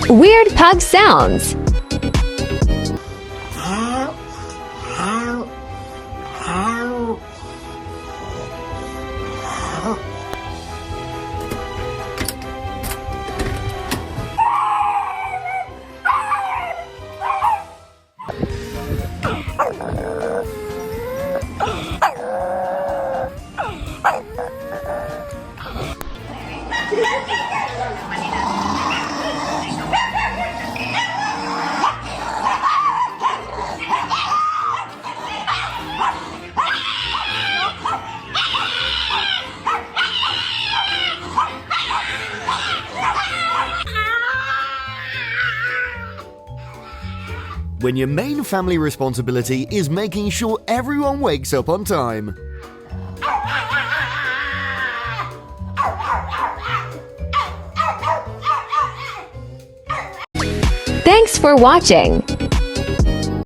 Weird pug sounds. When your main family responsibility is making sure everyone wakes up on time. Thanks for watching.